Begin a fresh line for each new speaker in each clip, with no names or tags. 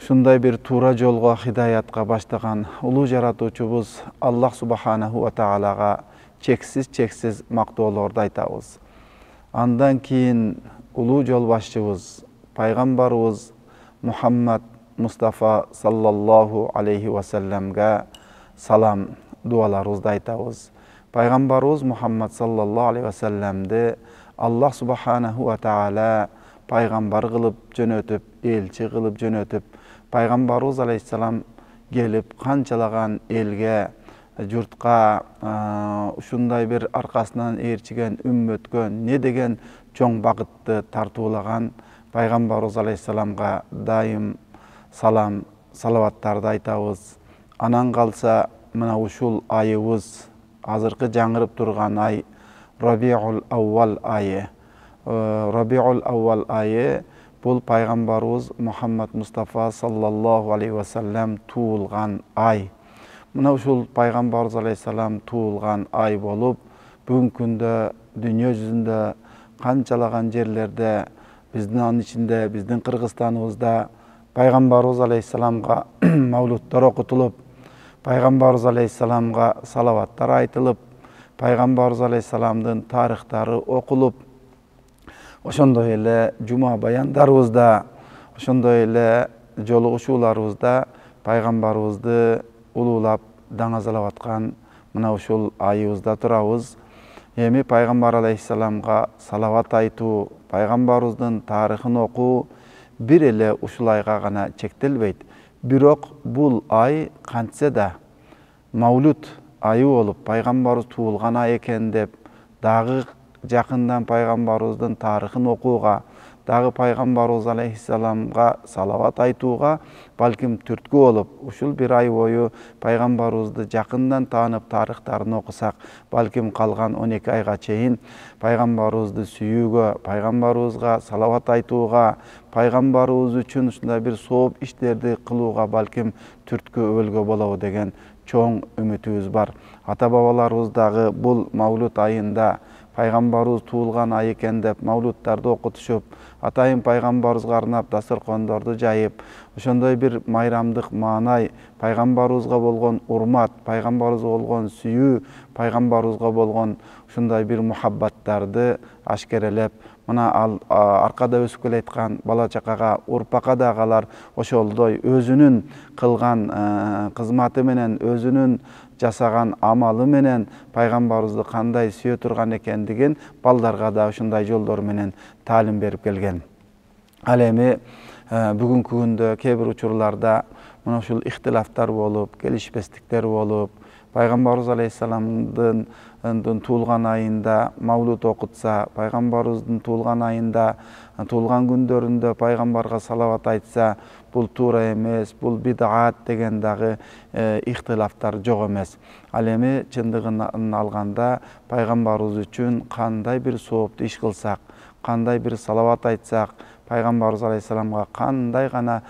Ушундай бир туура жолго хидаятка баштаган улуу жаратуучубуз Аллах субханаху ва таалага чексиз мактоолорду айтабыз. Андан кийин улуу жол башчыбыз пайгамбарыбыз Мухаммад Мустафа саллаллаху алейхи ва салламга салам дуаларыбызды айтабыз. Пайгамбарыбыз Мухаммад саллаллаху алейхи ва салламды Аллах субханаху ва таала пайгамбар кылып жөнөтүп, элчи кылып жөнөтүп, пайгамбарыбыз алейхиссалам келип канчалаган элге, журтка ушундай бир аркасынан ээрчиген, үммөткө не деген чоң багытты тартуулаган пайгамбарыбыз алейхиссаламга дайым салам, салаваттарды айтабыз. Анан калса мына ушул айыбыз, азыркы жаңырып турган ай Рабиул Аввал айы. Рабиул Аввал айы бул пайгамбарыбыз Мухаммад Мустафа саллаллаху алейхи ва саллам туулган ай. Мына ушул пайгамбарыбыз алейхиссалам туулган ай болуп, бүгүнкү күндө дүйнө жүзүндө канчалаган жерлерде, биздин ичинде, биздин Кыргызстаныбызда пайгамбарыбыз алейхиссаламга мавлуттар окутулуп, пайгамбарыбыз алейхиссаламга салаваттар айтылып, пайгамбарыбыз алейхиссаламдын тарыхтары окулуп, ошондой эле жума баяндарыбызда, ошондой эле жолугушууларыбызда пайгамбарыбызды улуулап даңазалап аткан мына ушул айыбызда турабыз. Эми пайгамбар алейхиссаламга салават айтуу, пайгамбарыбыздын тарыхын окуу бир эле ушул айга гана чектелбейт. Бирок бул ай кантсе да Мавлуд айы болуп, пайгамбарыбыз туулган ай экен деп, дагы жакындан пайгамбарыбыздын тарыхын окууга, дагы пайгамбарыбыз алейхиссаламга салават айтууга балким түрткү болуп, ушул бир ай бою пайгамбарыбызды жакындан таанып, тарыхтарын окусак, балким калган 12 айга чейин пайгамбарыбызды сүйүүгө, пайгамбарыбызга салават айтууга, пайгамбарыбыз үчүн ушундай бир сооп иштерди кылууга балким түрткү өбөлгө болобу деген чоң үмүтүбүз бар. Ата бабаларыбыз дагы бул Мавлуд айында пайгамбарыбыз туулган ай экен деп мавлуттарды окутушуп, атайын пайгамбарыбызга арнап дасторкондорду жайып, ошондой бир майрамдык маанай, пайгамбарыбызга болгон урмат, пайгамбарыбызга болгон сүйүү, пайгамбарыбызга болгон ушундай бир мухаббаттарды ашкерелеп, мына аркада өсүп келаткан бала чакага, урпакка дагы алар ошолдой өзүнүн кылган кызматы менен, өзүнүн жасаган амалы менен пайгамбарыбызды кандай сүйө турган экендигин балдарга да ушундай жолдор менен таалим берип келген. Ал эми бүгүнкү күндө кээ бир учурларда мына ушул ихтилафтар болуп, келишпестиктер болуп, пайгамбарыбыз алейхиссаламдын туулган айында мавлуд окутса, пайгамбарыбыздын туулган айында, туулган күндөрүндө пайгамбарга салават айтса, бул туура эмес, бул бид'ат деген дагы ихтилафтар жок эмес. Ал эми чындыгын алганда пайгамбарыбыз үчүн кандай бир сооптуу иш кылсак, кандай бир салават айтсак, пайгамбарыбыз алейхиссаламга кандай гана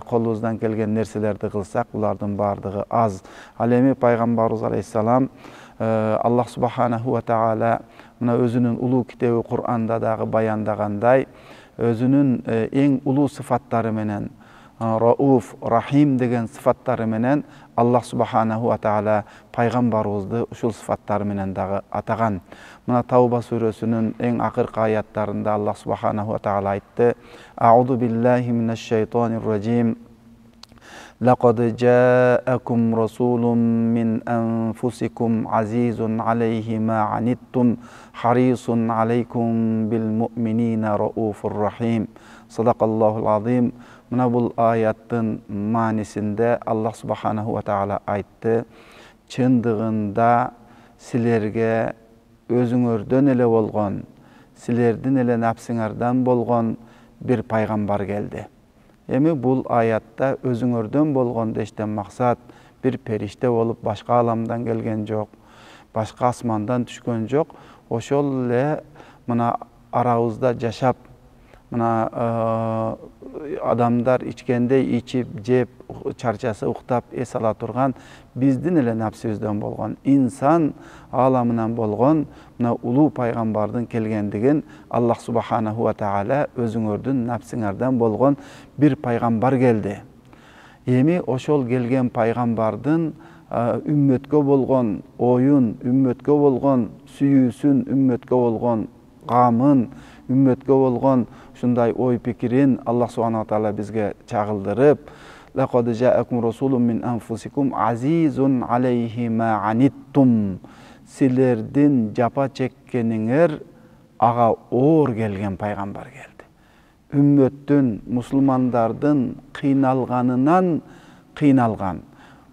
колубуздан келген нерселерди кылсак, булардын баардыгы аз. Ал эми пайгамбарыбыз алейхиссалам Аллах субханаху ва таала мына өзүнүн улуу китеби Кур'анда дагы баяндагандай, өзүнүн эң улуу сыфаттары менен, Рауф, Рахим деген сыфаттары менен Аллах субханаху ва таала пайгамбарыбызды ушул сыфаттары менен дагы атаган. Мына Тауба сүрөсүнүн эң акыркы аяттарында Аллах субханаху ва таала айтты: А'уду биллахи минаш шайтанир раджим. لقد جاءكم رسول من أنفسكم عزيز عليه ما عنتم حريص عليكم بالمؤمنين رؤوف رحيم صدق الله العظيم. Мына бул аяттын маанисинде Аллах субханаху ва таала айтты: чындыгында силерге өзүңөрдөн эле болгон, силердин эле напсыңардан болгон бир пайгамбар келди. Эми бул аятта өзүңөрдөн болгон дештен максат бир периште болуп башка аламдан келген жок, башка асмандан түшкөн жок. Ошол эле мына арабызда жашап, Мына адамдар ичкенде ичип, жеп, чарчаса уктап эс ала турган биздин эле напсыбыздан болгон, инсан ааламынан болгон мына улуу пайгамбардын келгендигин Аллах субханаху ва тааля өзүңөрдүн напсыңардан болгон бир пайгамбар келди. Эми ошол келген пайгамбардын үммөткө болгон оюн, үммөткө болгон сүйүүсүн, үммөткө болгон гамын, үммөткө болгон ушундай ой пикирин Аллах субханаху ва тааля бизге чагылдырып, лакад жаакум расулун мин анфусикум азизун алейхи ма аниттум. Силердин жапа чеккениңер ага оор келген пайгамбар келди. Үммөттүн, мусулмандардын кыйналганынан кыйналган.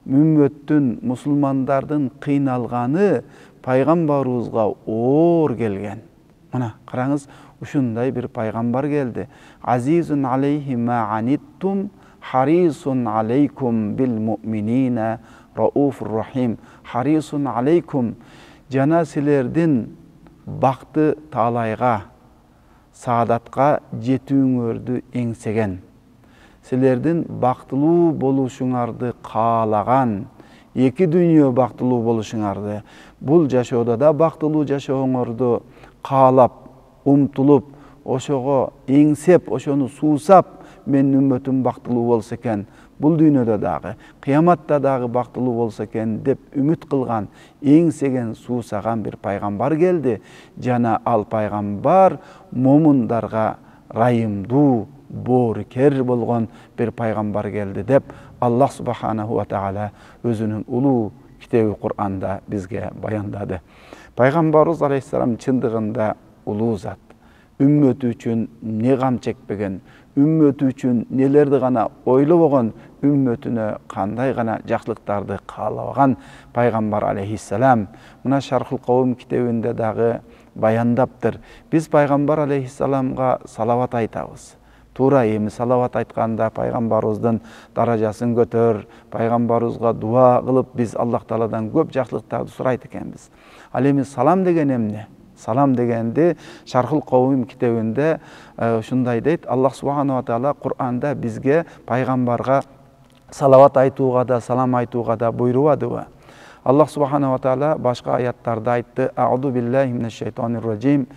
Үммөттүн, мусулмандардын кыйналганы пайгамбарыбызга оор келген. Мына караңыз, ушундай бир пайгамбар келди. Азизун алейхи ма аниттум, харисун алейкум бил муъминина рауфур рахим. Харисун алейкум, жана силердин бакты таалайга, саадатка жетүүңөрдү эңсеген, силердин бактылуу болушуңарды каалаган, эки дүйнө бактылуу болушуңарды, бул жашоодо да бактылуу жашооңорду каалап, умтулуп, ошого эңсеп, ошону суусап, менин үммөтүм бактылуу болсо экен, бул дүйнөдө дагы, кыяматта дагы бактылуу болсо экен деп үмүт кылган, эңсеген, суусаган бир пайгамбар келди. Жана ал пайгамбар момундарга райымдуу, боорукер болгон бир пайгамбар келди деп Аллах субханаху ва тааля өзүнүн улуу китеби Кур'анда бизге баяндады. Пайгамбарыбыз алейхиссалам чындыгында улуу зат. Үммөтү үчүн не гам чекпеген, үммөтү үчүн нелерди гана ойлобогон, үммөтүнө кандай гана жакшылыктарды каалабаган пайгамбар алейхиссалам. Мына Шархул Кавм китебинде дагы баяндаптыр. Биз пайгамбар алейхиссаламга салават айтабыз. Туура, эми салават айтканда пайгамбарыбыздын даражасын көтөр, пайгамбарыбызга дуа кылып биз Аллах Тааладан көп жакшылыктарды сурайт экенбиз. Ал эми салам деген эмне? Салам дегенди Шархул Кавм китебинде ушундай дейт. Аллах субханаху ва тааля Кур'анда бизге пайгамбарга салават айтууга да, салам айтууга да буйрубадыбы? Аллах субханаху ва тааля башка аяттарда айтты. А'уду биллахи минаш шайтанир раджим.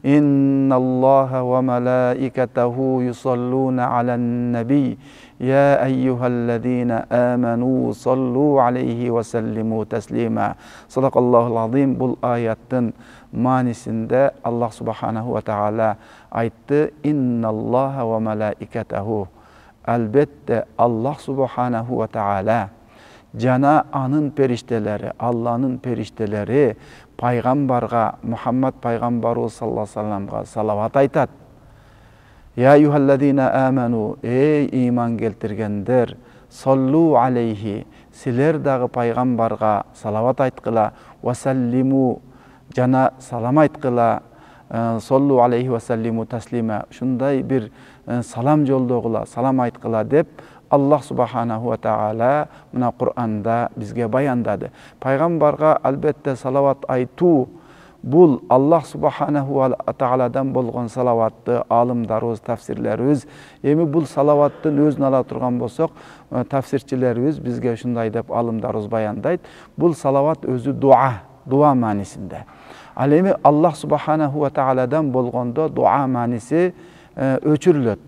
Инналлаха ва малаикатаху юсаллуна алан наби. Я айюхаллазина аману саллу алейхи ва саллиму таслима. Садакаллахул азим. Бул аяттын манисинде Аллах субханаху ва тааля айтты. Инналлаха ва малаикатаху. Албетте Аллах субханаху ва тааля жана анын периштелери, Алланын периштелери пайгамбарга, Мухаммад пайгамбарыбыз саллаллаху алейхи ва салламга салават айтат. Я айюхаллазина аману, эй иман келтиргендер, саллу алейхи, силер дагы пайгамбарга салават айткыла, ва саллиму, жана салам айткыла, саллу алейхи ва саллиму таслима, ушундай бир салам жолдогула, салам айткыла деп Аллах субханаху ва тааля мына Кур'анда бизге баяндады. Пайгамбарга албетте салават айтуу, бул Аллах субханаху ва тааладан болгон салаватты алымдарыбыз, тафсирлерибиз, эми бул салаваттын өзүн ала турган болсок, тафсирчилерибиз бизге ушундай деп алымдарыбыз баяндайт. Бул салават өзү дуа маанисинде. Ал эми Аллах субханаху ва тааладан болгондо дуа мааниси өчүрүлөт.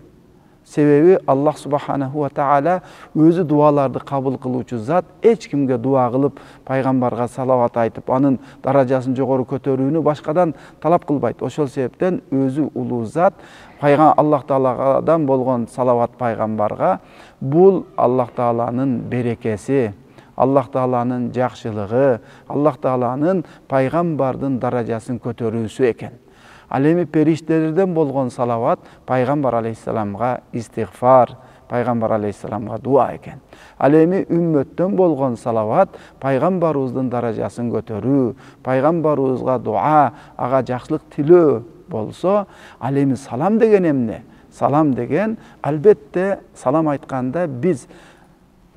Себеби Аллах субханаху ва тааля өзү дуаларды кабыл кылуучу зат, эч кимге дуа кылып, пайгамбарга салават айтып, анын даражасын жогору көтөрүүнү башкадан талап кылбайт. Ошол себептен өзү улуу зат, Аллах Тааладан болгон салават пайгамбарга бул Аллах Тааланын берекеси, Аллах Тааланын жакшылыгы, Аллах Тааланын пайгамбардын даражасын көтөрүүсү экен. Ал эми периштелерден болгон салават пайгамбар алейхиссаламга истигфар, пайгамбар алейхиссаламга дуа экен. Ал эми үммөттөн болгон салават пайгамбарыбыздын даражасын көтөрүү, пайгамбарыбызга дуа, ага жакшылык тилөө болсо, ал эми салам деген эмне? Салам деген албетте салам айтканда биз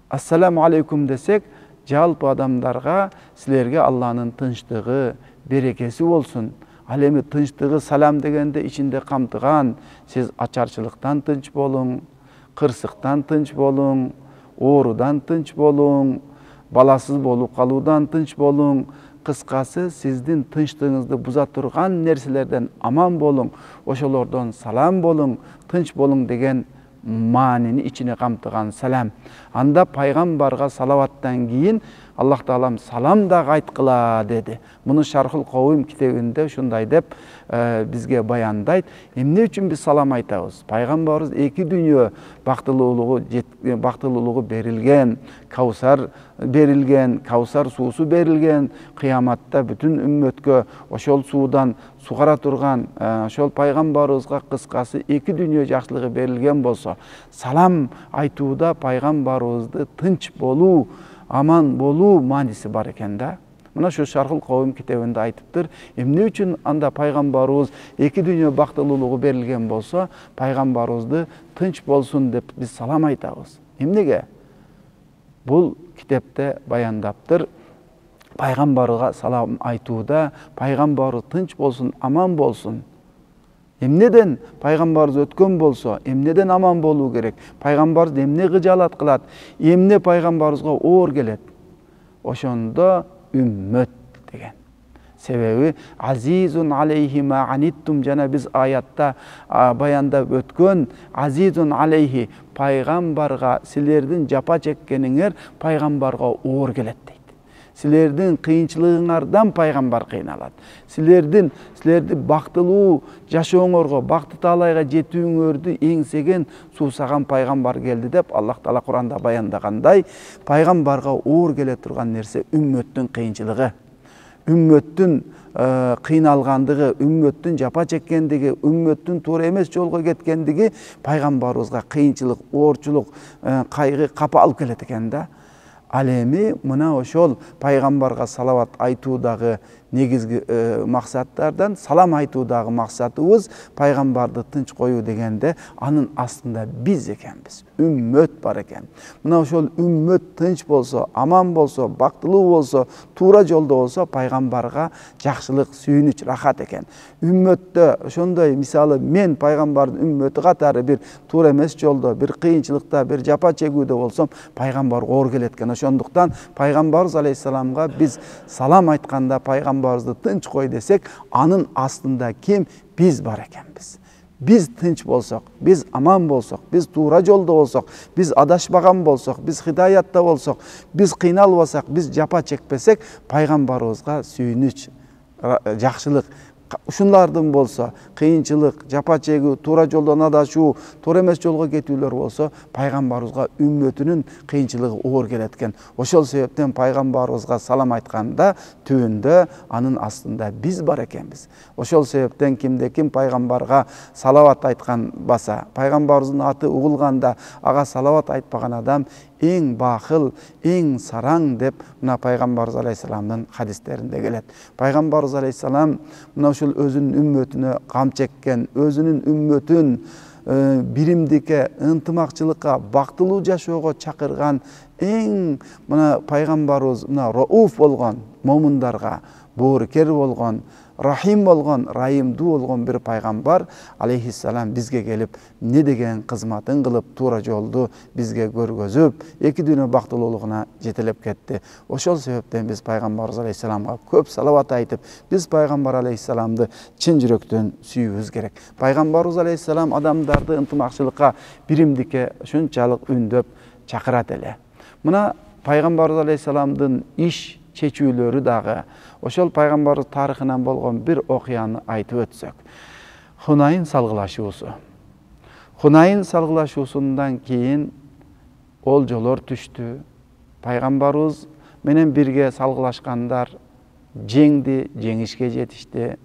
ассаламу алейкум десек, жалпы адамдарга силерге Алланын тынчтыгы, берекеси болсун, Ал эми тынчтыгы салам дегенде ичинде камтыган. Сиз ачарчылыктан тынч болуң, кырсыктан тынч болуң, оорудан тынч болуң, баласыз болуп калуудан тынч болуң. Кыскасы, сиздин тынчтыгыңызды буза турган нерселерден аман болуң, ошолордон салам болуң, тынч болуң деген маанини ичине камтыган салам. Анда пайгамбарга салаваттан кийин Аллах Таалам салам да айткыла деди. Муну Шархул Кавим китебинде ушундай деп бизге баяндайт. Эмне үчүн биз салам айтабыз? Пайгамбарыбыз эки дүйнө бактылуулугу берилген, Каусар берилген, Каусар суусу берилген, кыяматта бүтүн үммөткө ошол суудан сугара турган ошол пайгамбарыбызга кыскасы эки дүйнө жакшылыгы берилген болсо, салам айтууда пайгамбарыбызды тынч болуу, аман болуу мааниси бар экен да. Мына шу Шархул Кавим китебинде айтыптыр. Эмне үчүн анда пайгамбарыбыз эки дүйнө бактылуулугу берилген болсо, пайгамбарыбызды тынч болсун деп биз салам айтабыз. Эмнеге? Бул китепте баяндаптыр. Пайгамбарга салам айтууда пайгамбары тынч болсун, аман болсун. Эмнеден пайгамбарыбыз өткөн болсо, эмнеден аман болуу керек? Пайгамбарыбыз эмне кыжаалат кылат? Эмне пайгамбарыбызга оор келет? Ошондо үммөт деген. Себеби азизун алейхи ма аниттум, жана биз аятта баяндап өткөн азизун алейхи, пайгамбарга силердин жапа чеккениңер пайгамбарга оор келет дейт. Силердин кыйынчылыгыңардан пайгамбар кыйналат. Силерди бактылуу жашооңорго, бакты таалайга жетүүңөрдү эңсеген, суусаган пайгамбар келди деп Аллах Таала Куранда баяндагандай, пайгамбарга оор келе турган нерсе үммөттүн кыйынчылыгы, үммөттүн кыйналгандыгы, үммөттүн жапа чеккендиги, үммөттүн туура эмес жолго кеткендиги пайгамбарыбызга кыйынчылык, оорчулук, кайгы, капа алып келет экен да. Ал эми мына ошол пайгамбарга салават айтуудагы негизги максаттардан салам айтуудагы максатыбыз пайгамбарды тынч коюу дегенде анын астында биз экенбиз, үммөт бар экен. Мына ошол үммөт тынч болсо, аман болсо, бактылуу болсо, туура жолдо болсо пайгамбарга жакшылык, сүйүнүч, рахат экен. Үммөттө ошондой, мисалы мен пайгамбардын үммөтү катары бир туура эмес жолдо, бир кыйынчылыкта, бир жапа чегүүдө болсом, пайгамбарга оор келет экен. Ошондуктан пайгамбарыбыз алейхиссаламга биз салам айтканда пайгамбарыбызды тынч кой десек, анын астында ким? Биз бар экенбиз. Биз тынч болсок, биз аман болсок, биз туура жолдо болсок, биз адашпаган болсок, биз хидаятта болсок, биз кыйналбасак, биз жапа чекпесек, пайгамбарыбызга сүйүнүч, жакшылык, ушулардын болсо, кыйынчылык, жапа чегүү, туура жолдон адашуу, туура эмес жолго кетүүлөр болсо, пайгамбарыбызга үммөтүнүн кыйынчылыгы оор келет экен. Ошол себептен пайгамбарыбызга салам айтканда түбүндө анын астында биз бар экенбиз. Ошол себептен кимде ким пайгамбарга салават айткан баса, пайгамбарыбыздын аты угулганда ага салават айтпаган адам эң бахыл, эң сараң деп мына пайгамбарыбыз алейхисаламдын хадистеринде келет. Пайгамбарыбыз алейхисалам мына ушул өзүнүн үммөтүнө кам чеккен, өзүнүн үммөтүн биримдикке, ынтымакчылыкка, бактылуу жашоого чакырган эң мына пайгамбарыбыз мына рауф болгон, момундарга боорукер болгон, рахим болгон, райымдуу болгон бир пайгамбар алейхиссалам бизге келип, не деген кызматын кылып, туура жолду бизге көргөзүп, эки дүйнө бактылуулугуна жетелеп кетти. Ошол себептен биз пайгамбарыбыз алейхиссаламга көп салават айтып, биз пайгамбар алейхиссаламды чын жүрөктөн сүйүүбүз керек. Пайгамбарыбыз алейхиссалам адамдарды ынтымакчылыкка, биримдикке ушунчалык үндөп чакырат эле. Мына пайгамбарыбыз алейхиссаламдын иш чечүүлөрү дагы ошол пайгамбарыбыз тарыхынан болгон бир окуяны айтып өтсөк. Хунайын салгылашуусу. Хунайын салгылашуусундан кийин олжолор түштү. Пайгамбарыбыз менен бирге салгылашкандар жеңди, жеңишке жетишти.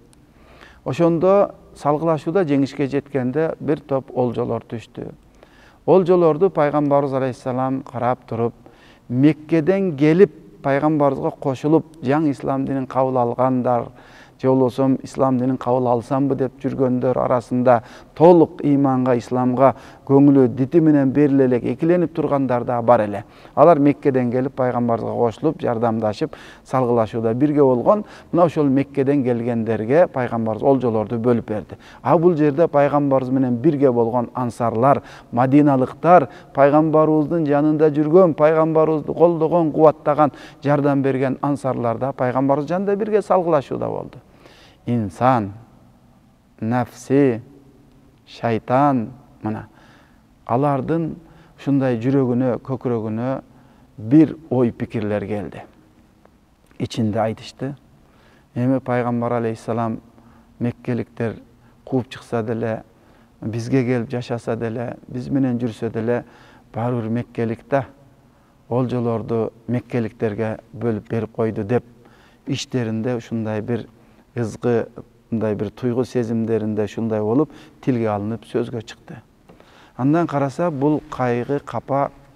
Ошондо салгылашууда жеңишке жеткенде бир топ олжолор түштү. Олжолорду пайгамбарыбыз алейхиссалам карап туруп, Меккеден келип пайгамбарыбызга кошулуп, жаңы ислам динин кабыл алгандар, же болбосо ислам динин кабыл алсамбы деп жүргөндөр арасында толук иманга, исламга көңүлү дити менен бериле элек экиленип тургандар да бар эле. Алар Меккеден келип пайгамбарга кошулуп, жардамдашып, салгылашууда бирге болгон. Мына ошол Меккеден келгендерге пайгамбарыбыз олжолорду бөлүп берди. А бул жерде пайгамбарыбыз менен бирге болгон ансарлар, мадиналыктар, пайгамбарыбыздын жанында жүргөн, пайгамбарыбызды колдогон, кубаттаган, жардам берген ансарларда пайгамбарыбыз жанында бирге салгылашууда болду. İnsan, nafsi, şaytan, mana alardın şunday жүрөгүнө, көкүрөгүнө bir oy pikirler geldi. İçinde aytıştı. Эми Пайгамбар алейхиссалам Меккеликтер кууп чыкса деле, бизге келип жашаса деле, биз менен жүрсө деле, баары бир Меккелик да олжолорду Меккеликтерге бөлүп берип койду деп иштеринде ушундай бир ызгы, мындай бир туйгу сезимдеринде шундай болуп тилге алынып сөзгө чыкты. Андан караса бул кайгы,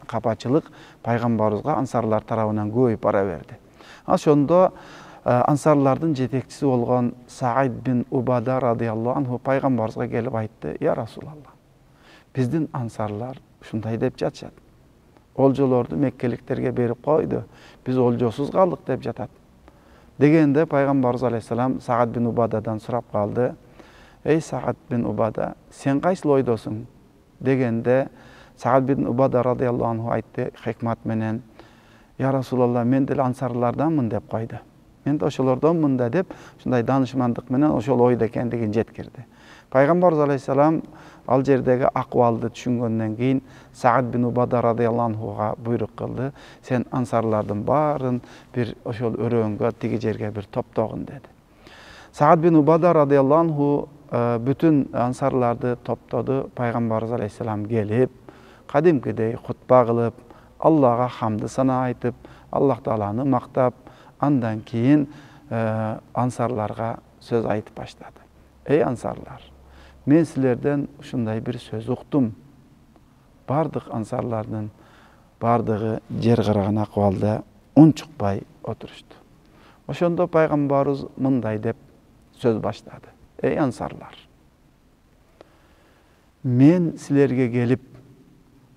капачылык пайгамбарыбызга ансарлар тарабынан көбөйүп бара берди. Ошондо ансарлардын жетекчиси болгон Саид бин Убада радыйаллаху анху пайгамбарыбызга келип айтты: "Я Расулаллах, биздин ансарлар ушундай деп жатышат. Олжолорду Меккеликтерге берип койду. Биз олжосуз калдык деп жатат." Дегенде пайгамбарыбыз алейхиссалам Саид бин Убададан сурап калды: "Эй Саид бин Убада, сен кайсыл ойдосуң?" Дегенде Саид бин Убада радыйаллаху анху айтты хикмат менен: "Я Расулаллах, мен деле ансарларданмын" деп койду. Мен де ошолордонмун да деп ушундай данышмандык менен ошол ойдо экендигин жеткирди. Пайгамбарыбыз алейхиссалам ал жердеги акыбалды түшүнгөндөн кийин Саид бин Убада радыйаллаху анхуга буйрук кылды: "Сен ансарлардын баарын бир ошол өрөөнгө, тиги жерге бир топтогун" деди. Саид бин Убада радыйаллаху анху бүтүн ансарларды топтоду. Пайгамбарыбыз алейхиссалам келип, кадимкидей хутба кылып, Аллага хамды сана айтып, Аллах Тааланы мактап, андан кийин ансарларга сөз айтып баштады. "Эй ансарлар, мен силерден ушундай бир сөз уктум. Бардык ансарлардын бардыгы жер караган акыбалда унчукпай отурушту." Ошондо пайгамбарыбыз мындай деп сөз баштады: "Эй ансарлар, мен силерге келип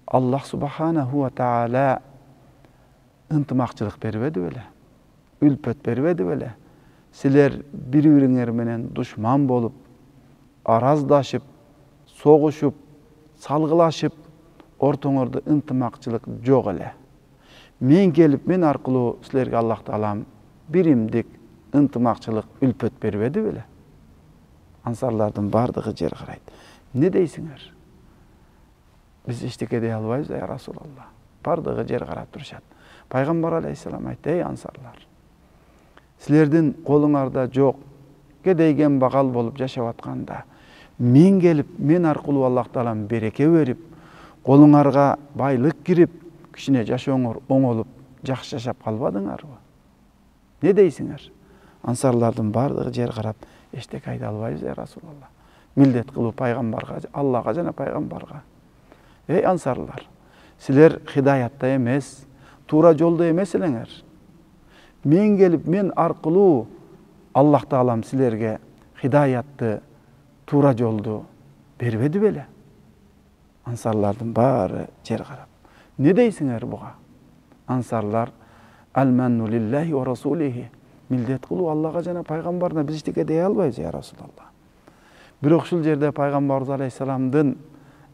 Аллах субханаху ва таала ынтымакчылык бербеди беле? Үлпөт бербеди беле? Силер бири-бириңер менен душман болуп, араздашып, согушуп, салгылашып, ортоңордо ынтымакчылык жок эле. Мен келип, мен аркылуу силерге Аллах Таалам биримдик ынтымакчылык үлпөт бербеди беле?" Ансарлардын бардыгы жер карайт. "Не дейсиңер? Биз эчтеке дей албайбыз, я Расулаллах." Бардыгы жер карап турушат. Пайгамбар алейхиссалам айтты: "Эй ансарлар, силердин колуңарда жок, кедейген багал болуп жашап атканда, мен келип, мен аркылуу Аллах Таалам береке берип, колуңарга байлык кирип, кичине жашооңор оңолуп, жакшы жашап калбадыңарбы? Не дейсиңер?" Ансарлардын бардыгы жер карап, "Эчтеке айта албайбыз, я Расулаллах." Милдет кылуу пайгамбарга, Аллага жана пайгамбарга: "Эй ансарлар, силер хидаятта эмес, туура жолдо эмес элеңер. Мен келип, мен аркылуу Аллах Таалам силерге хидаятты, туура жолду бербеди беле?" Ансарлардын баары жер карап: "Не дейсиңер буга?" Ансарлар: "Ал-манну лиллахи ва расулихи." Милдет кылуу Аллага жана пайгамбарына, биз эчтеке дей албайбыз, я Расулаллах. Бирок ушул жерде пайгамбарыбыз алейхиссаламдын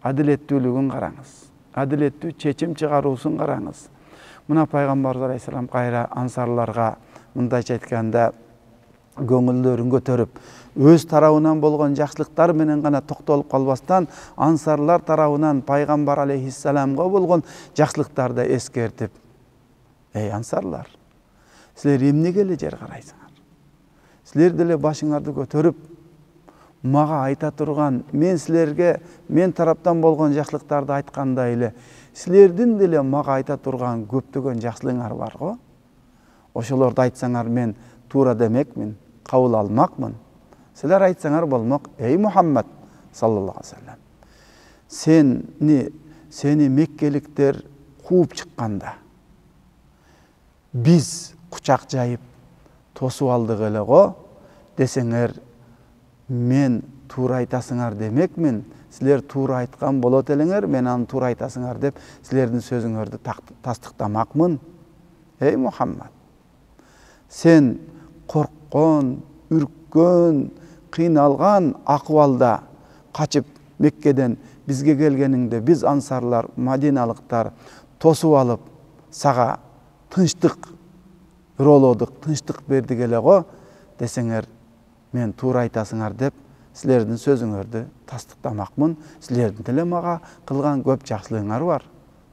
адилеттүүлүгүн караңыз. Адилеттүү чечим чыгаруусун караңыз. Мына пайгамбарыбыз алейхиссалам кайра ансарларга мындайча айтканда көңүлдөрүн көтөрүп, өз тарабынан болгон жакшылыктар менен гана токтолуп калбастан, ансарлар тарабынан пайгамбар алейхиссаламга болгон жакшылыктарды эскертип: "Эй ансарлар, силер эмнеге эле жер карайсыңар? Силер деле башыңарды көтөрүп, мага айта турган, мен силерге мен тараптан болгон жакшылыктарды айткандай эле, силердин деле мага айта турган көптөгөн жакшылыгыңар бар го. Ошолорду айтсаңар мен туура демекмин, кабыл алмакмын. Силер айтсаңар болмок: эй Мухаммад саллаллаху алейхи вассалам, сени Меккеликтер кууп чыкканда, биз кучак жайып тосуп алдык эле го. десеңер, мен туура айтасыңар демекмин. Силер туура айткан болот элеңер, мен аны туура айтасыңар деп силердин сөзүңөрдү тастыктамакмын. Эй Мухаммад, сен корккон, үрккөн, кыйналган акыбалда качып Меккеден бизге келгениңде биз ансарлар, мадиналыктар тосуп алып, сага тынчтык ыроолодук, тынчтык бердик эле го десеңер, мен туура айтасыңар деп силердин сөзүңөрдү тастыктамакмын. Силердин деле мага кылган көп жакшылыгыңар бар.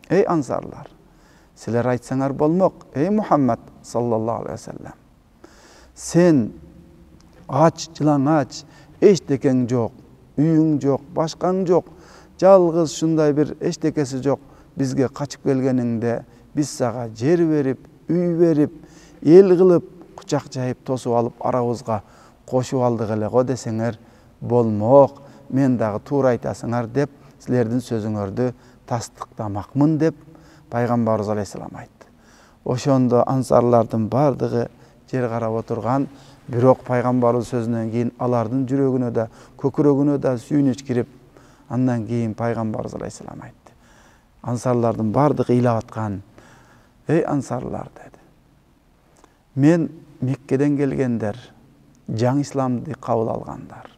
Эй ансарлар, силер айтсаңар болмок. Эй Мухаммад саллаллаху алейхи ва саллям, сен ач, жылаңач, эчтекең жок, үйүң жок, башкаң жок, жалгыз шундай бир эчтекеси жок бизге качып келгениңде биз сага жер берип, үй берип, эл кылып, кучак жайып тосуп алып арабызга кошуп алдык эле го десеңер болмок. Мен дагы туура айтасыңар деп силердин сөзүңөрдү тастыктамакмын деп пайгамбарыбыз алейхисалам айтты. Ошондо ансарлардын бардыгы жер карап отурган, бирок пайгамбарыбыз сөзүнөн кийин алардын жүрөгүнө да, көкүрөгүнө да сүйүнүч кирип, андан кийин пайгамбарыбыз алейхисалам айтты. Ансарлардын бардыгы ыйлап аткан. Эй ансарлар деди. Мен Меккеден келгендер, жаңы исламды кабыл алгандар,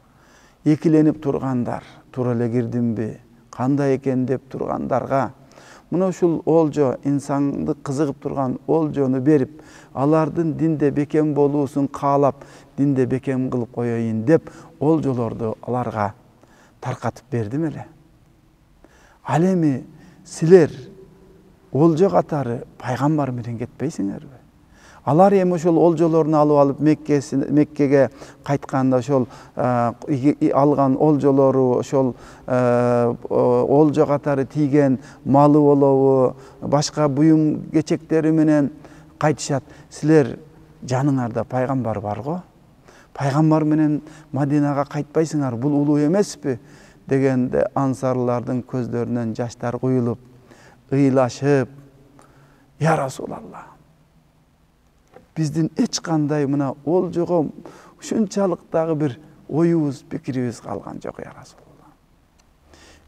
экиленип тургандар, туура эле кирдимби, кандай экен деп тургандарга мына ушул олжо, инсанды кызыгып турган олжону берип, алардын динде бекем болуусун каалап, динде бекем кылып коеюн деп олжолорду аларга таркатып бердим эле. Ал эми силер олжо катары пайгамбар менен кетпейсиңерби? Алар эми ошол олжолорун алып Меккеге кайтканда ошол алган олжолору, ошол олжо катары тийген малы болобу, башка буюм кечектери менен кайтышат. Силер жаныңарда пайгамбар бар го? Пайгамбар менен Мадинага кайтпайсыңар, бул улуу эмеспи? Дегенде ансарлардын көздөрүнөн жаштар куюлуп, ыйлашып, я Расулалла, биздин эч кандай мына олжого ушунчалык дагы бир оюбуз, пикирибиз калган жок, я Расулалла.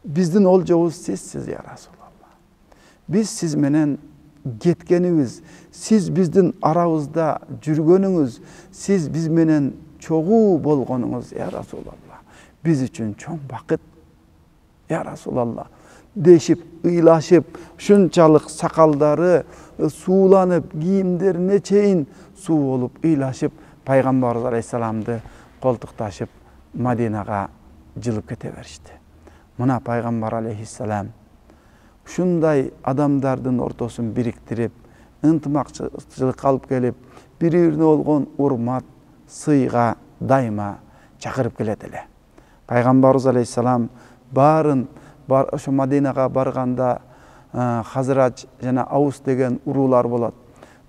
Биздин олжобуз сизсиз, я Расулалла. Биз сиз менен кеткенибиз, сиз биздин арабызда жүргөнүңүз, сиз биз менен чогуу болгонуңуз, я Расулалла, биз үчүн чоң бакыт, я Расулалла. Дешип, ыйлашып, ушунчалык сакалдары сууланып, кийимдерине чейин суу болуп, ыйлашып, пайгамбарыбыз алейхисаламды колтукташып, Мадинага жылып кете беришти. Мына пайгамбар алейхисалам ушундай адамдардын ортосун бириктирип, ынтымакчылыкка алып келип, бири-бирине болгон урмат, сыйга дайыма чакырып келет эле. Пайгамбарыбыз алейхисалам барын ошо Мадинага барганда Хазрач жана Аус деген уруулар болот.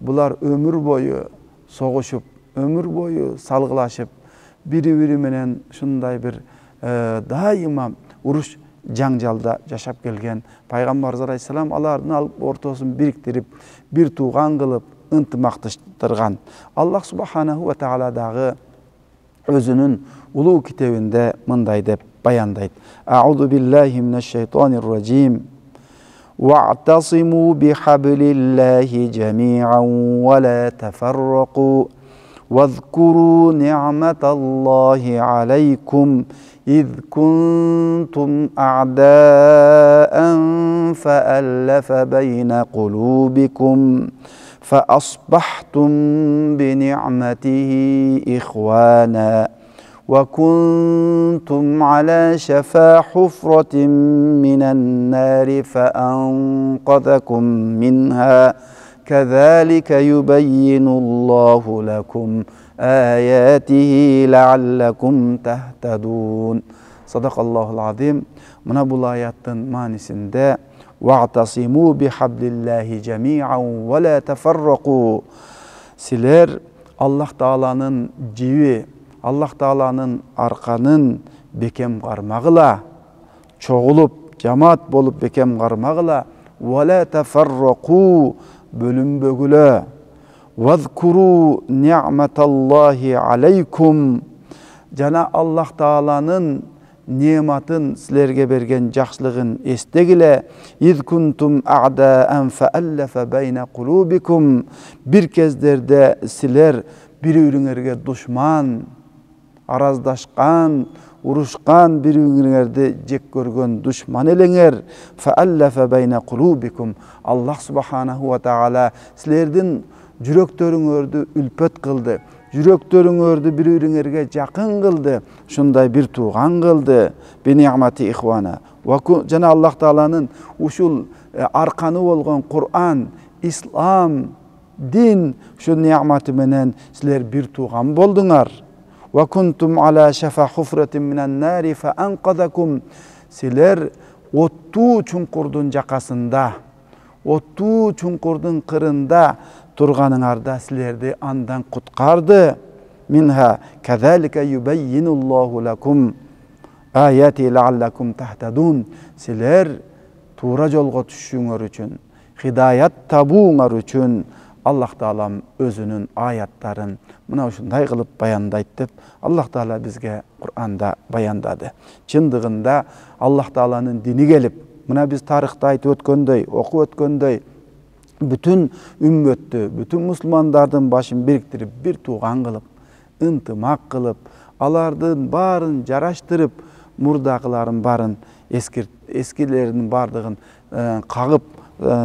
Булар өмүр бою согушуп, өмүр бою салгылашып, бири-бири менен ушундай бир дайыма уруш жаңжалда жашап келген. Пайгамбарыбыз алейхисалам алардын ортосун бириктирип, бир тууган кылып, ынтымакташтырган. Аллах субханаху ва таала дагы өзүнүн улуу китебинде мындай деп баяндайт. А'уду биллахи минаш-шайтанир раджим. Wa'tasimu bihablillahi jami'an wa la tafarraqu. واذكروا نعمة الله عليكم إذ كنتم أعداء فألف بين قلوبكم فأصبحتم بنعمته إخوانا وكنتم على شفا حفرة من النار فأنقذكم منها كذلك يبين الله لكم آياته لعلكم تهتدون. صدق الله العظيم. Mına bu ayetin manisinde وَاعْتَصِمُوا بِحَبْلِ اللّٰهِ جَمِيعًا وَلَا تَفَرَّقُوا. Siler Allah Taala'nın civi, Allah Taala'nın arkanın bekem qarmağıyla, çoğulup, cemaat bolup bekem qarmağıyla وَلَا تَفَرَّقُوا bölünbögüle وَذْكُرُوا نِعْمَةَ اللّٰهِ عَلَيْكُمْ Jana Allah Taalanın nimetın sizlerge bergen jakşılığın estegile. İz kuntum a'da'an fa'allafa bayna kulubikum. Bir kezderde sizler bir-birinize düşman, arazdaşkan, uruşkan bir-birinizi jek görgen düşman elenger. Fa'allafa bayna kulubikum. Allah subhanahu wa ta'ala sizlerden yürekleriňizde ülpet kıldı. Yürekleriňizde bir-birinize jakyn kıldı. Şunday bir tuğan kıldı. Bi ni'mati ihwana. Wa jana Allah Taalanın uşul arkany bolgan Kur'an, İslam, din şu ni'mati menen sizler bir tuğan bolduňar. Wa kuntum ala şafa hufratin minan nari fa anqadakum. Sizler ottu çunkurdun jakasında, ottu çunkurdun kırında turganıňarda sizlerdi andan kutkardı. Minha kezalike yubeyyinullahu lakum ayati la'allakum tahtadun. Sizler tuğra jolga düşüşüňer üçin, hidayat tabuňar üçin Allah Taala özünün ayatların mına uşunday kılıp bayandayt dep Allah Taala bizge Kur'anda bayandady. Çındygynda Allah Taalanın dini gelip, mına biz tarihta aytyp ötköndöy, okup ötköndöy, bütün ümmetdi, bütün musulmanlardan başın biriktirip bir tuğan kılıp, ıntymak kılıp, alardın barın jaraştırıp, murdakıların barın eskilerinin bardığın kağıp,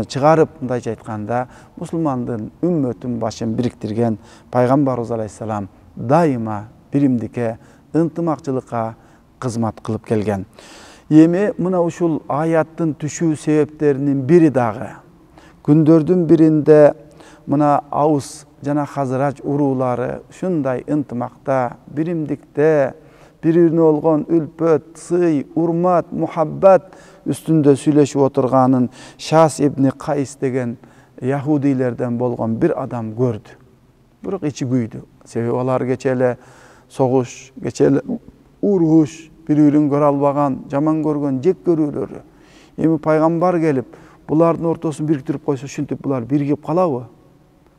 çıgarıp mındayça aytkanda musulmandın ümmetin başın biriktirgen Peygamberimiz aleyhisselam daima birimdike ıntymakçılıkka kızmat kılıp kelgen. Emi mına uşul ayattın düşүү sebeplerinin biri dağı. Gündördün birinde mına Aws jana Hazraç uruları şunday ıntymakta, birimdikte, bir-birine olgan ülpöt, sıy, urmat, muhabbat üstünde süleşip oturganın Şas ibn Kays degen Yahudilerden bolgan bir adam gördü. Biroq içi güydü. Sebebi olar geçele soğuş, geçele uruş, bir-birini göre albagan, jaman görgen, jek görülörü. Emi Peygamber gelip bulardın ortasını biriktirip koysa, şintip bular birigip kalabı.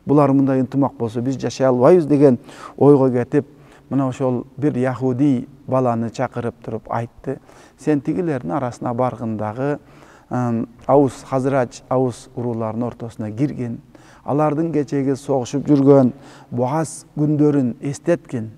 Bular mınday ıntymak bolsa biz jaşay albayız degen oyga ketip, mına ошол bir Yahudi balany çakırıp turup aytdı. Sen tigilerin arasına bargındağı Aws, Hazraç, Aws urularynyň ortasına girgin. Alardın geçegi soğuşup жүрgen Boğaz gündörün estetkin.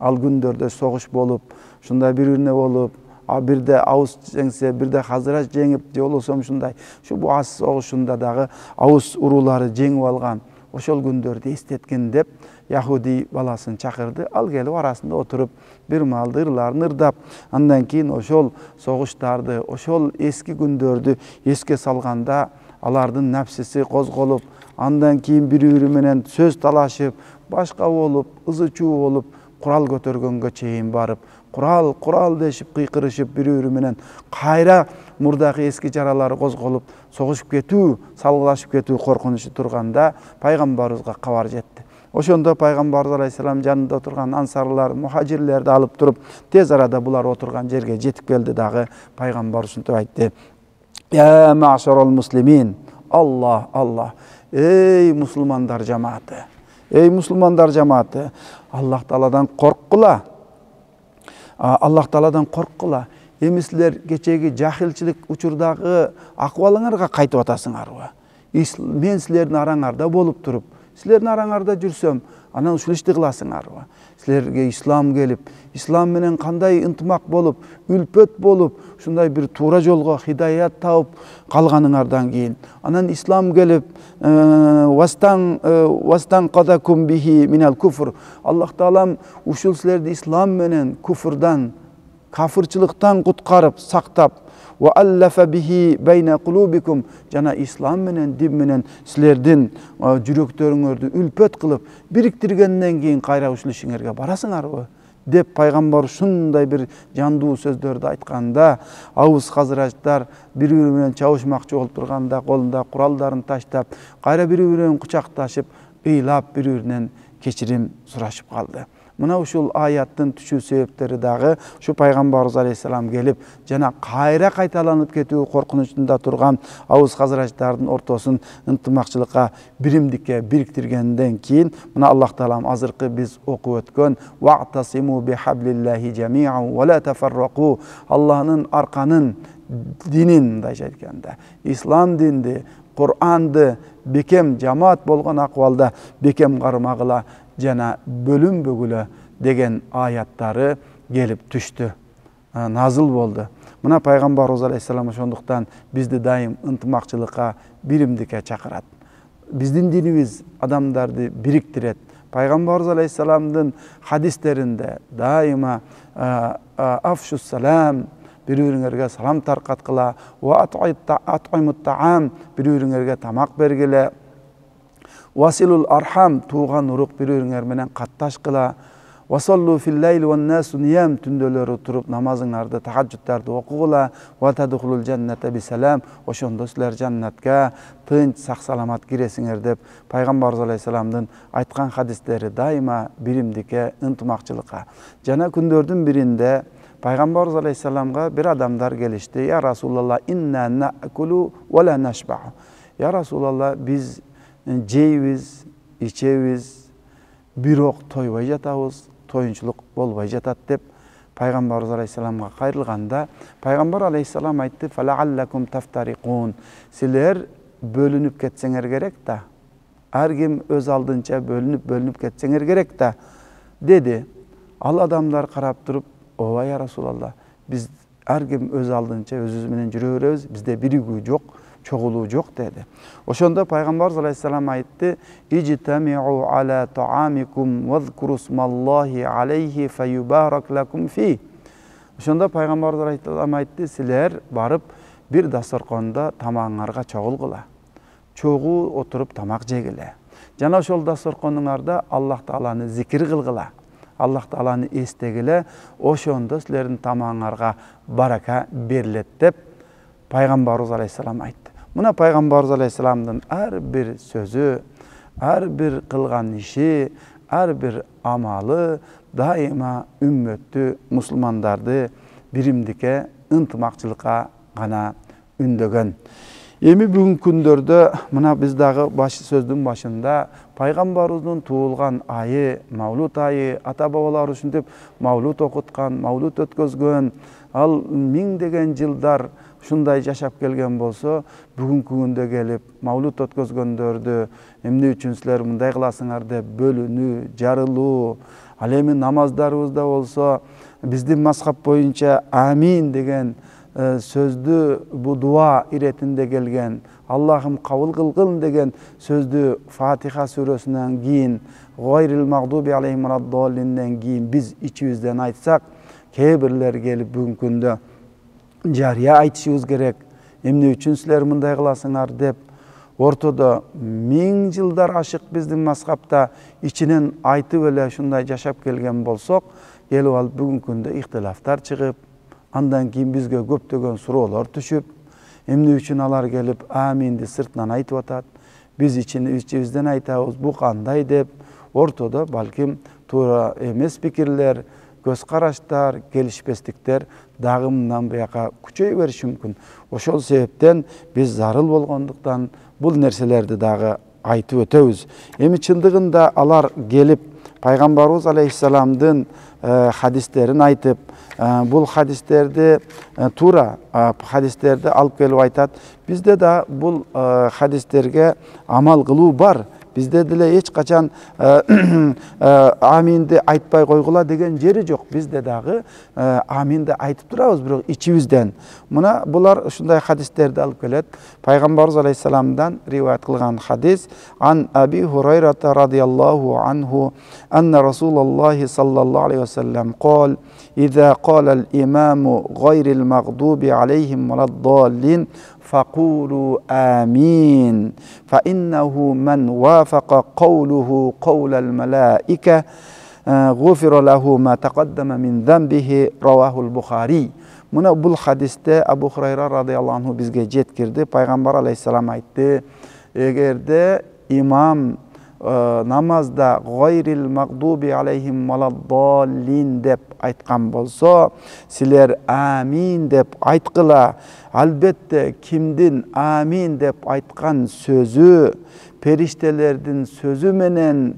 Al gündörde soğuş bolup, şunda bir-birine bolup, bir de Aws jengse, bir de Hazraç jengip jolosam şunday. Şu Boğaz soğuşunda dağı Aws urulary jengip algan. Oşol gündörde estetkin dep Yahudi balasını çakırdı. Al gelip arasında oturup bir maldı ırlarını ırdap. Andan keyin oşol soğuştardı, oşol eski gündördü eske salganda alardın nafsisi kozgolup, andan keyin bir-biri menen söz talaşıp, başka olup, ızıçuu olup, kural götörgөнгө çeyin barıp, kural deşip, kıykırışıp bir-biri menen kayra murdaki eski jaralary kozgolup, soğuşup ketүү, salgılaşıp ketүү korkunuşu turganda Peygamberimizge kabar jetdi. Oşonda Peygamberimiz aleyhisselam janında oturgan ansarlar, muhacirlerdi alıp turup, tez arada bular oturgan jerge jetip geldi dağı Peygamber şunday aytdı. Ya ma'şarul muslimin, Allah, Allah, ey musulmandar cemaati, ey musulmandar cemaati, Allah Taala'dan korkula, Allah Taala'dan korkula. Emi sizler geçegi jahilçilik uçurdağı akwalıňarga kaytyp atasyňarby? Men sizlerden araňarda bolup turup, sizlerden araňarda jursam, anan uşul işti kılasyňarby? Sizlerge İslam gelip, İslam menen kanday ıntymak bolup, ülpöt bolup, şunday bir tuğra jolga hidayat taup kalganyňardan keyin, anan İslam gelip, wastan qadakum bihi minal kufr. Allah Taalam uşul sizlerdi İslam menen kufrdan, kafirçilikten kutkarıp, saktap, ve allafa bihi beyne kulubikum, jana İslam menen din menen sizlerden yürekleриňizde ülpöt kılıp biriktirgenden keyin kayra uşul işiňerge barasyňarby dep Peygamber şunday bir janduu sözlörde aytkanda, Aws Hazraçlar bir-biri menen çawuşmakçı bolup turganda kolunda kurallarını taştap, kayra bir-biri menen kuçaktaşıp, ыйлап bir-birinden keçirim suraşıp kaldı. Mına uşul ayattın düşүү себептери дагы şu Пайгамбарыбыз алейхиссалам келип жана кайра кайталанып кетүү коркунучунда турган ауыз хазырачтардын ортосун ынтымакчылыкка, биримдикке бириктиргенден кийин мына Аллах Таалам азыркы биз окуп өткөн вa'tasimu bihablillahi jami'an wa la tafarraqu Аллахнын арканын динин мындайча айтканда ислам динди, Кур'анды бекем жамаат болгон акыбалда бекем кармагыла жана бөлүнбөгүлө деген аяттары келип түштү, назыл болду. Мына Пайгамбарыбыз алейхиссалам ошондуктан бизди дайым ынтымакчылыкка, биримдикке чакырат. Биздин динибиз адамдарды бириктирет. Пайгамбарыбыз алейхиссаламдын хадистеринде дайыма афшус салам, бири-бириңерге салам таркаткыла, ва ат'имут таам, бири-бириңерге тамак бергиле, василул архам, тууган урук бири-бириңер менен катташкыла, васаллу фил лайли ван насу нiyam, түндөлөрү туруп намазыңарды, тахаджудтарды окугула, ва тадхулул жанната бисалам, ошондо силер жаннатка тынч, сак-саламат киресиңер деп Пайгамбарыбыз алейхиссаламдын айткан хадистери дайыма биримдикке, ынтымакчылыкка. Жана күндөрдүн биринде Пайгамбарыбыз алейхиссаламга бир адамдар келишти. Я Расулалла, инна наакулу ва ла нашбау. Я Расулалла, биз жейбиз, ичебиз, бирок тойбой жатабыз, тоюнчулук болбой жатат деп Пайгамбарыбыз алейхиссаламга кайрылганда, Пайгамбар алейхиссалам айтты: "Фалааллакум тафтарикун." Силер бөлүнүп кетсеңер керек да. Ар ким өз алдынча бөлүнүп кетсеңер керек да, деди. Ал адамдар карап туруп: "Ооба я Расулалла, биз ар ким өз алдынча өзүбүз менен жүрө беребиз, бизде биригүү жок, чогулуу жок" деди. Ошондо Пайгамбарыбыз алейхиссалам айтты: "Ижтамиу аля таамикум вазкуру смаллахи алейхи фаюбарак лакум фи." Ошондо Пайгамбарыбыз алейхиссалам айтты: "Силер барып бир дасторкондо тамагыңарга чогулгула. Чогуу отуруп тамак жегиле. Жана ошол дасторконуңарда Аллах Тааланы зикир кылгыла. Аллах Тааланы эстегиле, ошондо силердин тамагыңарга барака берилет" деп Пайгамбарыбыз алейхиссалам айтты. Мына Пайгамбарыбыз алейхиссаламдын ар бир сөзү, ар бир кылган иши, ар бир амалы дайыма үммөттү, мусулмандарды биримдикке, ынтымакчылыкка гана үндөгөн. Эми бүгүнкү күндөрдө мына биз дагы сөздүн башында Пайгамбарыбыздын туулган айы, Мавлуд айы, ата-бабалар ушинтип Мавлуд окуткан, Мавлуд өткөзгөн, ал миңдеген жылдар ушундай жашап келген болсо, бүгүнкү күндө келип Мавлуд өткөзгөндөрдү эмне үчүн силер мындай кыласыңар деп бөлүнүү, жарылуу, ал эми намаздарыбызда болсо биздин мазхаб боюнча амин деген сөздү бу дуа иретинде келген, Аллахым кабыл кылгын деген сөздү Фатиха сүрөсүнөн кийин, гайрил магдуби алейхим валад-доллинден кийин биз ичибизден айтсак, кээ бирлер келип бүгүнкү күндө жарыя айтышыбыз керек, эмне үчүн силер мындай кыласыңар деп ортодо 1000 жылдар ашык биздин мазхабта ичинен айтып эле ушундай жашап келген болсок, келип алып бүгүнкү күндө ихтилафтар чыгып, андан кийин бизге көптөгөн суроолор түшүп, эмне үчүн алар келип аминди сыртынан айтып атат, биз ичибизден айтабыз, бу кандай деп ортодо балким туура эмес пикирлер, көз караштар, келишпестиктер дагы мындан буяка күчөй бериши мүмкүн. Ошол себептен биз зарыл болгондуктан бул нерселерди дагы айтып өтөбүз. Эми чындыгында алар келип Пайгамбарыбыз алейхиссаламдын хадистерин айтып, бул хадистерди туура хадистерди алып келип айтат. Бизде да бул хадистерге амал кылуу бар. Bizde dile hiç kaçan aminde aytpay koygula degen jeri jok. Bizde dağı aminde aytıp durabız bирок içibizden. Muna bular şunday hadislerdi alıp kelet. Peygamberimiz Aleyhisselam'dan rivayet kılgan hadis. An Abi Hureyre radıyallahu anhu enne Resulullah sallallahu aleyhi ve sellem kal İza qala'l imamu gayril mağdubi aleyhim veladdallin فقولوا آمين فإنه من وافق قوله قول الملائكة غفر له ما تقدم من ذنبه رواه البخاري. Muna bul hadiste Abu Hureyre radıyallahu anhu bizge jetkirdi. Peygamber aleyhisselam aytdı. Egerde imam намазда гайрил магдуби алейхим валаддаллин деп айтқан болса, силер амин деп айткыла. Албетте кимдин амин деп айткан сөзү периштелердин сөзү менен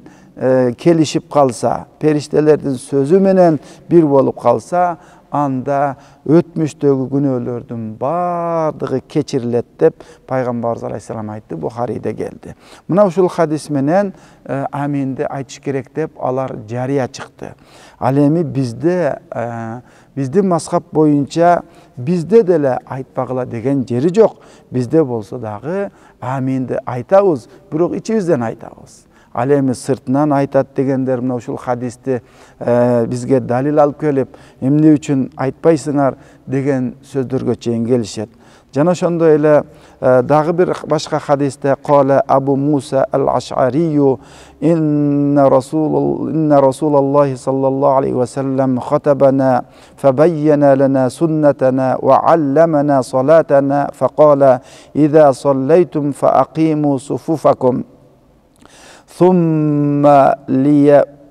келишип калса, периштелердин сөзү менен бир болуп калса, анда өтмүштөгү күнөөлөрдүн бардыгы кечирилет деп пайгамбарыбыз алейхисалам айтты, Бухариде келди. Мына ушул хадис менен аминди айтыш керек деп алар жарыя чыкты. Ал эми биздин мазхаб боюнча бизде деле айтпагыла деген жери жок. Бизде болсо дагы аминди айтабыз, бирок ичибизден айтабыз. Ал эми сыртынан айтат дегендер мына ушул хадисти бизге далил алып келип, эмне үчүн айтпайсыңар деген сөздөргө чейин келишет. Жана ошондой эле дагы бир башка хадисте кала Абу Муса ал-Аш'арию инна Расулаллахи саллаллаху алейхи ва саллям хатабана фабайяна лана суннатана ва алламана салатана факала иза саллайтум фаакиму суфуфакум ثم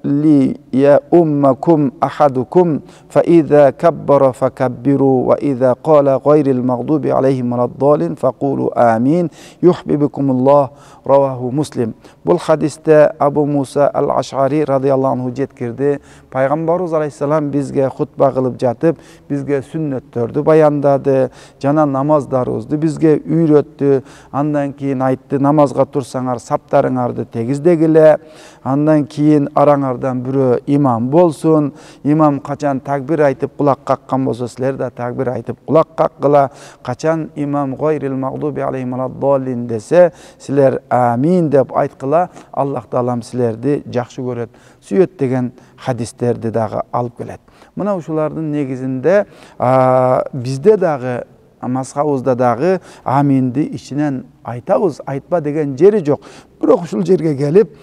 ليؤمكم أحدكم فإذا كبر فكبروا وإذا قال غير المغضوب عليهم ولا الضالين فقولوا آمين يحببكم الله رواه مسلم. Бұл хадисте Абу Муса ал-Аш'ари радıyallahu anhu жеткирди. Пайгамбарыбыз алейхиссалам бизге хутба кылып жатып, бизге сүннөттөрдү баяндады, жана намаздарыбызды бизге үйрөттү. Андан кийин айтты, намазга турсаңар саптарыңарды тегиздегиле. Андан кийин араңардан бирөө имам болсун. Имам качан такбир айтып кулак каккан болсо, силер да такбир айтып кулак каккыла. Качан имам гайрил магдуби алейхим валаддаллин десе, силер амин деп айткыла. Аллах таалам силерди жакшы көрөт, сүйөт деген хадистерди дагы алып келет. Мына ушулардын негизинде бизде дагы мазхабыбызда дагы аминди ичинен айтабыз, айтпа деген жери жок. Бирок ушул жерге келип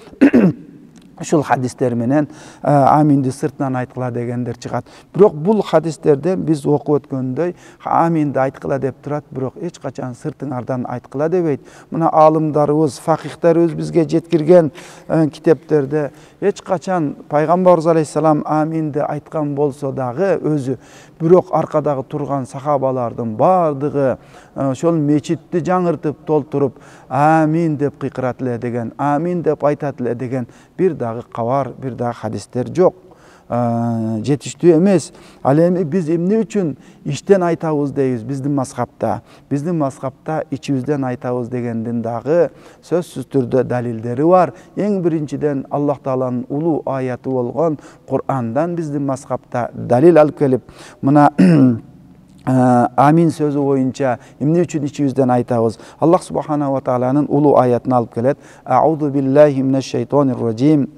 ушул хадистер менен аминди сыртынан айткыла дегендер чыгат. Бирок бул хадистерден биз окуп өткөндөй аминди айткыла деп турат, бирок эч качан сыртыңардан айткыла дебейт. Мына алымдарыбыз, факихтерибиз бизге жеткирген китептерде эч качан пайгамбарыбыз алейхиссалам аминди айткан болсо дагы өзү, бирок аркадагы турган сахабалардын бардыгы ошол мечитти жаңыртып толтуруп амин деп кыйкырат эле деген, амин деп айтат эле деген бир дагы кабар, бир дагы хадистер жок. Жетиштүү эмес. Ал эми биз эмне үчүн иштен айтабыз дейбиз биздин мазхабта. Биздин мазхабта ичибизден айтабыз дегендин дагы сөзсүз түрдө далилдери бар. Эң биринчиден Аллах Тааланын улуу аяты болгон Кур'андан биздин мазхабта далил алып келип, мына амин сөзү боюнча эмне үчүн ичибизден айтабыз? Аллах субханаху ва тааланын улуу аятын алып келет. Аузу биллахи минаш шайтанир ражим.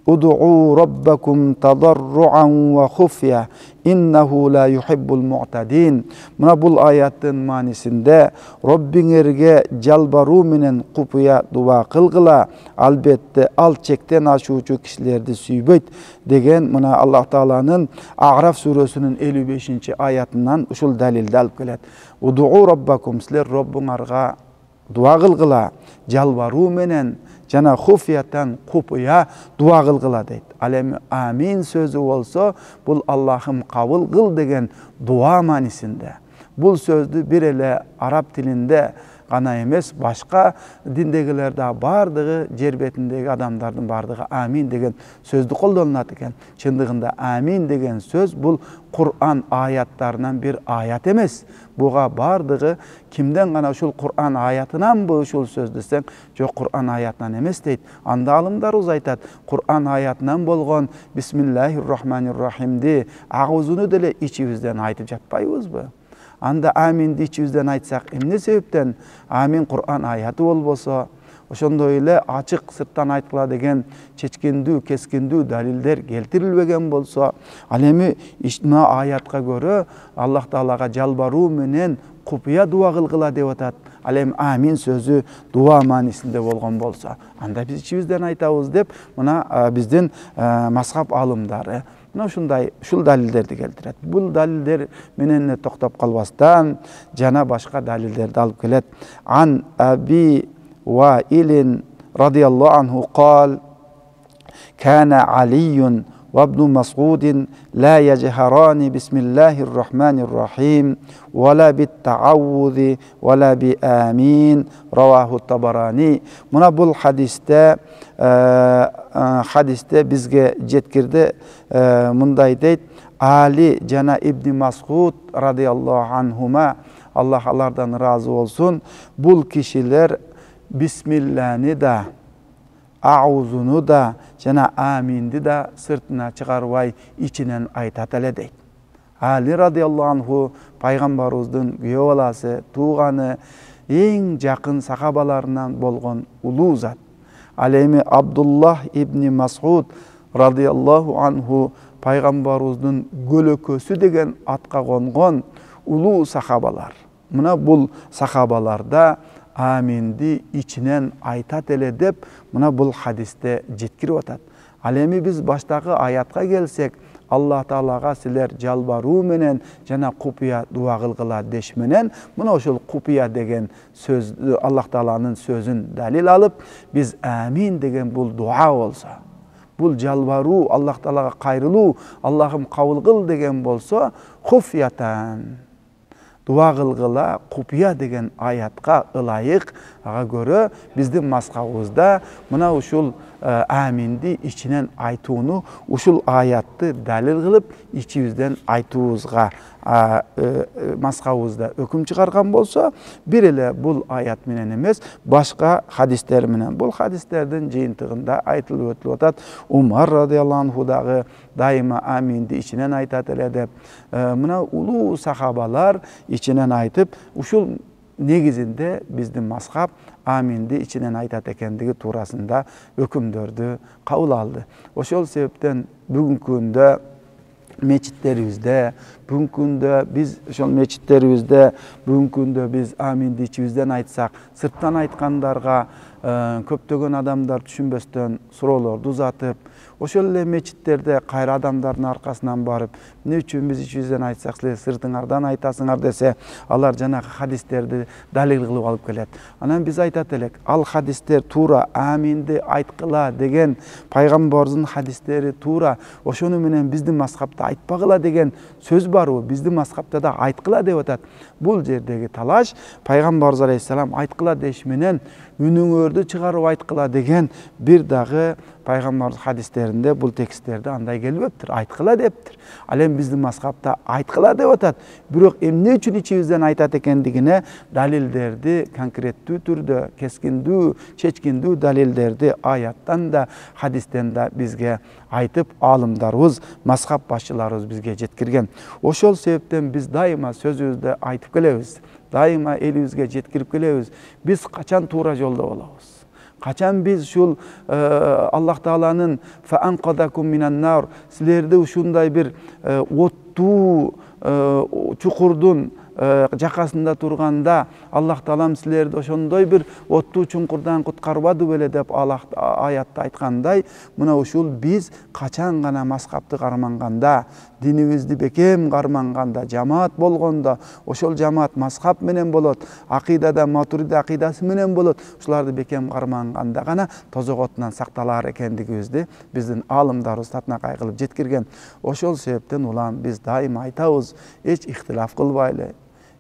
Уд'у раббакум тадарруан ва хуфья иннаху ла юхиббул му'тадин. Мына бул аяттын маанисинде Роббиңерге жалбаруу менен купуя дуа кылгыла, албетте ал чектен ашуучу кишилерди сүйбөйт деген мына Аллах Тааланын А'раф сүрөсүнүн 55 аятынан ушул далилди алып келет. Уд'у раббакум, силер Роббуңарга дуа кылгыла, жалбаруу менен жана хуфиятан купуя дуа кылгыла дейт. Ал эми амин сөзү болсо, бул Аллахым кабыл кыл деген дуа маанисинде. Бул сөздү бир эле араб тилинде гана эмес, башка диндегилер да бардыгы, жер бетиндеги адамдардын бардыгы амин деген сөздү колдонот экен. Чындыгында амин деген сөз бул Кур'ан аяттарынан бир аят эмес. Буга бардыгы кимден гана ушул Кур'ан аятынан бу ушул сөз десең, жок, Кур'ан аятынан эмес дейт. Анда алымдарыбыз айтат, Кур'ан аятынан болгон бисмиллахир-рахманир-рахимди агызуну деле ичибизден айтып жатпайбызбы? Анда аминди ичибизден айтсак, эмне себептен? Амин Кур'ан аяты болбосо, ошондой эле ачык сырттан айткыла деген чечкиндүү, кескиндүү далилдер келтирилбеген болсо, ал эми мына аятка көрө Аллах Таалага жалбаруу менен купуя дуа кылгыла деп атат. Ал эми амин сөзү дуа маанисинде болгон болсо, анда биз ичибизден айтабыз деп мына биздин мазхаб алымдары мына ушул далилдерди келтирет. Бул далилдер менен токтоп калбастан жана башка далилдерди алып келет. Ан Аби Ваилин radıyallahu anhu قال كان علي وابن مسعود لا يجهران بسم الله الرحمن الرحيم ولا بالتعوذ ولا بآمين رواه الطبراني. Buna bu hadiste bizge jetkirdi munday deyt. Ali jana İbn Mas'ud radıyallahu anhuma, Allah alardan razı olsun, bul kişiler Bismillah'ni da A'uzunu da jana amindi da sırtına çıkarvay içinen aytat ele deyt. Ali radıyallahu anhu Peygamberimizdin güyo balası, tuğanı, en jakın sahabalarından bolgon ulu zat. Alemi Abdullah İbni Mas'ud radıyallahu anhu Peygamberimizdin gölökösü degen atqa kongon ulu sahabalar. Mına bul sahabalarda amindi içinen aytat ele dep mına bul hadiste jetkirip atat. Alemi biz baştaki ayatqa gelsek, Allah Ta'alaga sizler jalbaruu menen jana kupiya dua kılgıla deş menen, mına oşul kupiya degen söz, Allah Ta'alanın sözün dalil alıp biz amin degen bul dua olsa, bul jalbaruu, Allah Ta'alaga kayrıluu, Allah'ım kabul kıl degen bolsa, hufyatan dua kılgıla kupiya degen ayatqa ılayık ağa göre bizden maskavuzda mına uşul amindi içinen aytuunu uşul ayatты dalil kılıp içimizden aytuuzga maskavuzda hüküm çıkargan bolsa, bir ele bul ayat menen emes, başka hadisler menen. Bul hadislerden jeyintığında aytılıp ötülüp atat. Umar radıyallahu anhu'dağı daima amindi içinen aytat ele dep, mına ulu sahabalar içinen aytıp, uşul negizinde bizden mazhab amindi içinen aytat ekendigi tuurasında hükümdördü, kabul aldı. Oşol sebepten bugünkü günde meçitlerimizde, bugünkü günde biz şol meçitlerimizde, bugünkü günde biz amindi içimizden aytsak, sırttan aytkandarga köptögön adamlar düşünböstön suroolordu uzatıp, oşol ele meçitlerde kayra adamdardın arkasından barıp, ne üçün biz içimizden aytsak, sizler sırtыңардан aytasыңар dese, alar janagı hadislerdi dalil kılıp alıp kelet. Anan biz aytat elek, al hadisler tuura amindi aytkıla degen Peygamberimizin hadisleri tuura, oşonu menen bizdin mazhapta aytpagıla degen söz bar o, bizdin mazhapta da aytkıla dep atat. Bul jerdegi talaş Peygamberimiz aleyhisselam aytkıla deş menen үнүңөрдү чыгарып айткыла деген bir дагы Peygamberimiz hadislerinde bul tekstlerde anday geliptir, aytkıla deptir. Alem bizdin mazhapta aytkıla dep atat. Bирок эмне үчүн içimizden aytat ekendigine dalillerdi konkrettүү түрдө, keskindүү, чечкиндүү dalillerdi ayattan da hadisten de bizge aytıp alımlarыбыз, mazhap başçılarыбыз bizge jetkirgen. Oşol sebepten biz daima sözübüzde aytıp kelebиз. Daima elibizge jetkirip kelebиз. Biz kaçan tuura jolda bolabыз. Kaçan biz şul Allah Ta'alanın fa'anqadakum minan nar, sizlerde uşunday bir ottuu çukurdun jakasında turganda Allah Ta'alam sizlerdi oşondoy bir ottuu çuңkurdan kutkarбады беле деп ayatта aytkanday, mına uşul biz kaçan gana mazhapты karmanganda, dinibizdi bekem karmanganda, jamaat bolgonda, oşol jamaat mazhap menen bolot, akidada Maturidi akidası menen bolot, uşulardı bekem karmanganda gana tozok otundan saktalar ekendigibizdi bizdin alımdarыбыз tatnakay kılıp jetkirgen. Oşol sebepten ulan biz daima aytabыз, hiç ihtilaf kılbaylı,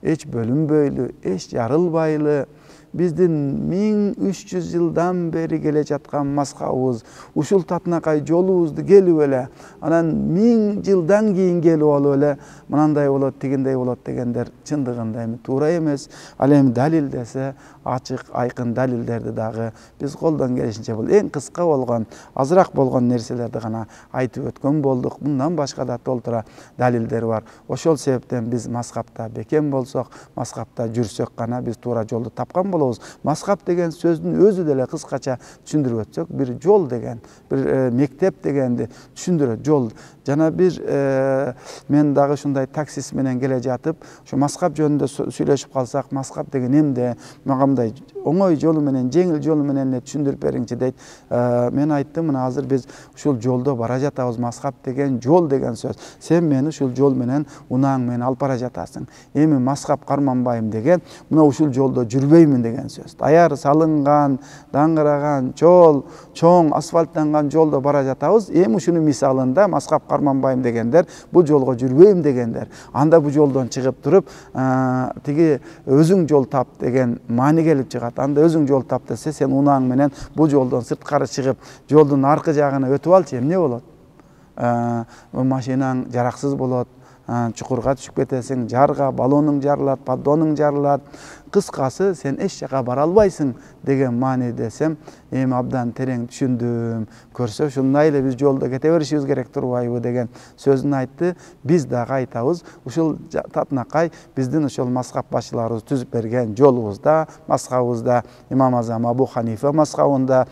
hiç bölünböylü, hiç yarılbaylı, bizdin 1300 yıldan beri gele jatkan mazhabыбыз, uşul tatnakay jolubuzdu gelip ele, anan 1000 yıldan keyin gelip alıp ele, mınanday bolot, tiginday bolot degenler çındыгында эми туура эмес. Ал эми dalil dese, açık, aykın dalillerdi dagы biz koldan gelişince bul en kıska bolgon, azırak bolgon nerselerdi gana aytıp ötkön bolduk. Bundan başka da toltura dalilder var. Oşol sebepten biz mazhapta bekem bolsok, mazhapta jursök gana biz tuura joldu tapkan bolobuz. Mazhap degen sözdün özü dele kıskaça düşündürüp ötsök, bir jol degen, bir mektep degendi düşündürüp jol. Jana bir men dagı şunday taksis menen gele jatıp, şu mazhap jönündө süйлөшүп kalsak, mazhap degen emde, magamday oңой jolu menen, жеңил jolu menen düşündürüp beriңçi deyt. Men ayttım, mına hazır biz uşul joldo bara jatabыз, mazhap degen jol degen söz. Sen meni uşul jol menen unaң meni alып bara jatasың. Эми mazhap karmanbayım degen, mına uşul joldo жүрбөйм жүрбөймүн деген сөз. Даяр салынган, даңгыраган жол, чоң асфальттанган жолдо бара жатабыз. Эми ушунун мисалында Маскап Карманбайым дегендер бул жолго жүрбөйм дегендер. Анда бул жолдон чыгып туруп, тиги өзүң жол тап деген маани келип чыгат. Анда өзүң жол тап десе, сен унааң менен бул жолдон сырткары чыгып, жолдун аркы жагына өтүп алчы, эмне болот? Машинаң жараксыз болот, чукурга түшүп кетесиң, жарга, баллонуң жарылат, поддонуң жарылат. Кыскасы, сен эч жака бара албайсың деген маани десем, эми абдан терең түшүндүм. Көрсө, ушундай эле биз жолдо кете беришибиз керек турбайбы деген сөзүн айтты. Биз дагы айтабыз, ушул татынакай биздин ошол мазхаб башчыларыбыз түзүп берген жолубузда, мазхабыбызда Имам Азам Абу Ханифа мазхабында,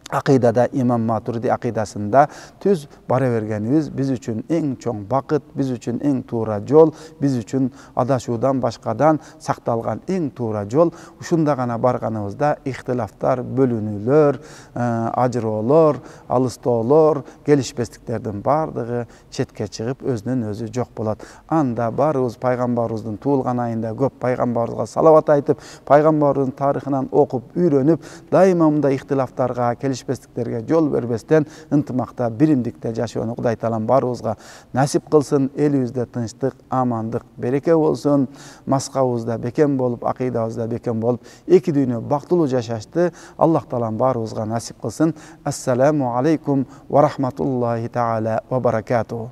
акыйдада имам Матурidi акыйдасында түз бара бергенибиз биз үчүн эң чоң бакыт, биз үчүн эң туура жол, биз үчүн адашуудан башкадан сакталган эң туура жол. Ушунда гана барганыбызда ихтилафтар, бөлүнүүлөр, ажыроолор, алыстоолор, келишпестиктердин бардыгы четке чыгып өзүнөн өзү жок болот. Анда баарыбыз пайгамбарыбыздын туулган айында көп пайгамбарыбызга салават айтып, пайгамбарыбыздын тарыхынан окуп, үйрөнүп, дайыма мындай ихтилафтарга, келишпестиктерге жол бербестен ынтымакта, биримдикте жашоону Кудай Таалам баарыбызга насип кылсын. Элибизде тынчтык, амандык, береке болсун. Мазхабыбызда бекем болуп, акыйдабызда бекем болуп, эки дүйнө бактылуу жашашты Аллах Таалам баарыбызга насип кылсын. Ассаламу алейкум ва рахматуллахи таала ва баракатуху.